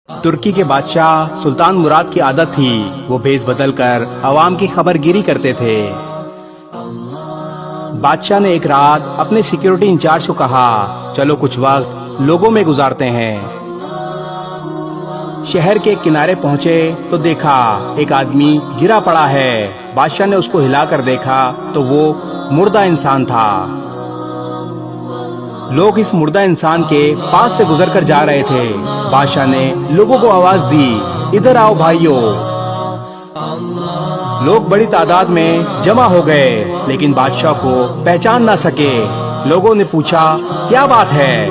ترکی کے بادشاہ سلطان مراد کی عادت تھی وہ بھیس بدل کر عوام کی خبر گیری کرتے تھے۔ بادشاہ نے ایک رات اپنے سیکیورٹی انچارج کو کہا چلو کچھ وقت لوگوں میں گزارتے ہیں۔ شہر کے کنارے پہنچے تو دیکھا ایک آدمی گرا پڑا ہے۔ بادشاہ نے اس کو ہلا کر دیکھا تو وہ مردہ انسان تھا۔ لوگ اس مردہ انسان کے پاس سے گزر کر جا رہے تھے۔ بادشاہ نے لوگوں کو آواز دی ادھر آؤ بھائیو۔ لوگ بڑی تعداد میں جمع ہو گئے لیکن بادشاہ کو پہچان نہ سکے۔ لوگوں نے پوچھا کیا بات ہے؟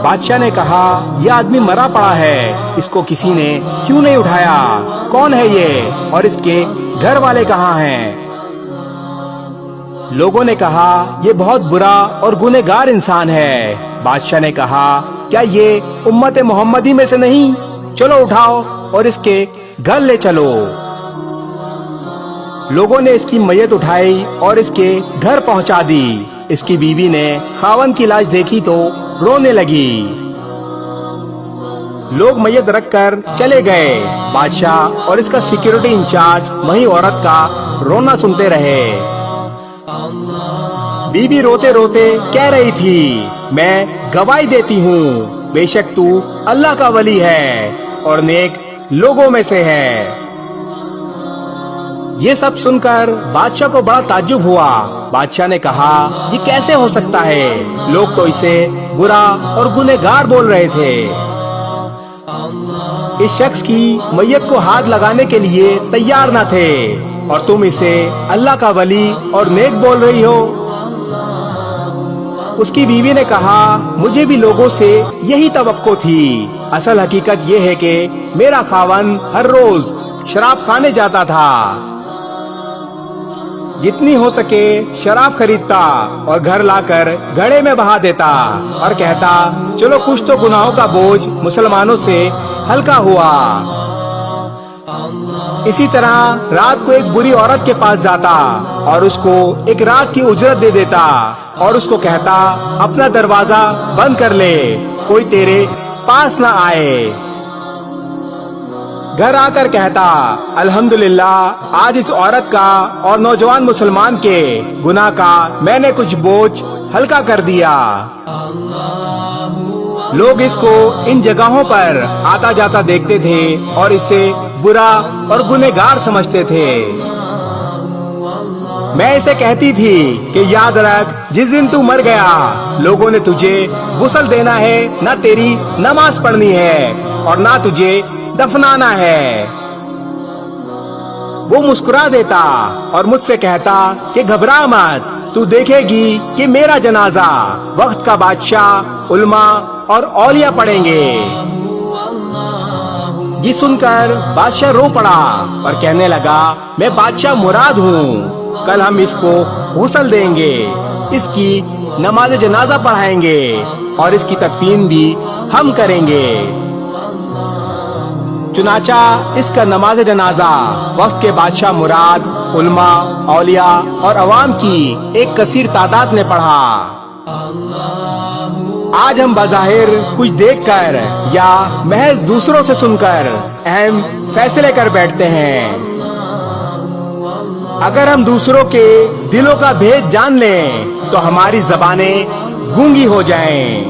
بادشاہ نے کہا یہ آدمی مرا پڑا ہے، اس کو کسی نے کیوں نہیں اٹھایا؟ کون ہے یہ اور اس کے گھر والے کہاں ہیں؟ لوگوں نے کہا یہ بہت برا اور گنہگار انسان ہے۔ بادشاہ نے کہا کیا یہ امت محمدی میں سے نہیں؟ چلو اٹھاؤ اور اس کے گھر لے چلو۔ لوگوں نے اس کی میت اٹھائی اور اس کے گھر پہنچا دی۔ اس کی بیوی نے خاوند کی لاش دیکھی تو رونے لگی۔ لوگ میت رکھ کر چلے گئے۔ بادشاہ اور اس کا سیکیورٹی انچارج وہیں عورت کا رونا سنتے رہے۔ بیوی روتے روتے کہہ رہی تھی میں گواہی دیتی ہوں بے شک تو اللہ کا ولی ہے اور نیک لوگوں میں سے ہے۔ یہ سب سن کر بادشاہ کو بڑا تعجب ہوا۔ بادشاہ نے کہا یہ کیسے ہو سکتا ہے؟ لوگ تو اسے برا اور گنہگار بول رہے تھے۔ اس شخص کی میت کو ہاتھ لگانے کے لیے تیار نہ تھے اور تم اسے اللہ کا ولی اور نیک بول رہی ہو۔ اس کی بیوی نے کہا مجھے بھی لوگوں سے یہی توقع تھی۔ اصل حقیقت یہ ہے کہ میرا خاوند ہر روز شراب کھانے جاتا تھا، جتنی ہو سکے شراب خریدتا اور گھر لا کر گھڑے میں بہا دیتا اور کہتا چلو کچھ تو گناہوں کا بوجھ مسلمانوں سے ہلکا ہوا۔ اسی طرح رات کو ایک بری عورت کے پاس جاتا اور اس کو ایک رات کی اجرت دے دیتا اور اس کو کہتا اپنا دروازہ بند کر لے، کوئی تیرے پاس نہ آئے۔ گھر آ کر کہتا الحمدللہ آج اس عورت کا اور نوجوان مسلمان کے گناہ کا میں نے کچھ بوجھ ہلکا کر دیا۔ لوگ اس کو ان جگہوں پر آتا جاتا دیکھتے تھے اور اسے برا اور گنہگار سمجھتے تھے۔ میں اسے کہتی تھی کہ یاد رکھ جس دن تو مر گیا لوگوں نے تجھے غسل دینا ہے، نہ تیری نماز پڑھنی ہے اور نہ تجھے دفنانا ہے۔ وہ مسکرا دیتا اور مجھ سے کہتا کہ گھبرا مت، تو دیکھے گی کہ میرا جنازہ وقت کا بادشاہ علماء اور اولیاء پڑھیں گے۔ یہ سن کر بادشاہ رو پڑا اور کہنے لگا میں بادشاہ مراد ہوں، کل ہم اس کو غسل دیں گے، اس کی نماز جنازہ پڑھائیں گے اور اس کی تدفین بھی ہم کریں گے۔ چنانچہ اس کا نماز جنازہ وقت کے بادشاہ مراد علماء، اولیاء اور عوام کی ایک کثیر تعداد نے پڑھا۔ آج ہم بظاہر کچھ دیکھ کر یا محض دوسروں سے سن کر اہم فیصلے کر بیٹھتے ہیں۔ اگر ہم دوسروں کے دلوں کا بھید جان لیں تو ہماری زبانیں گونگی ہو جائیں۔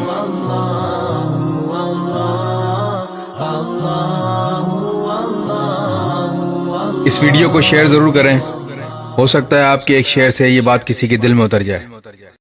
اس ویڈیو کو شیئر ضرور کریں، ہو سکتا ہے آپ کے ایک شیئر سے یہ بات کسی کے دل میں اتر جائے۔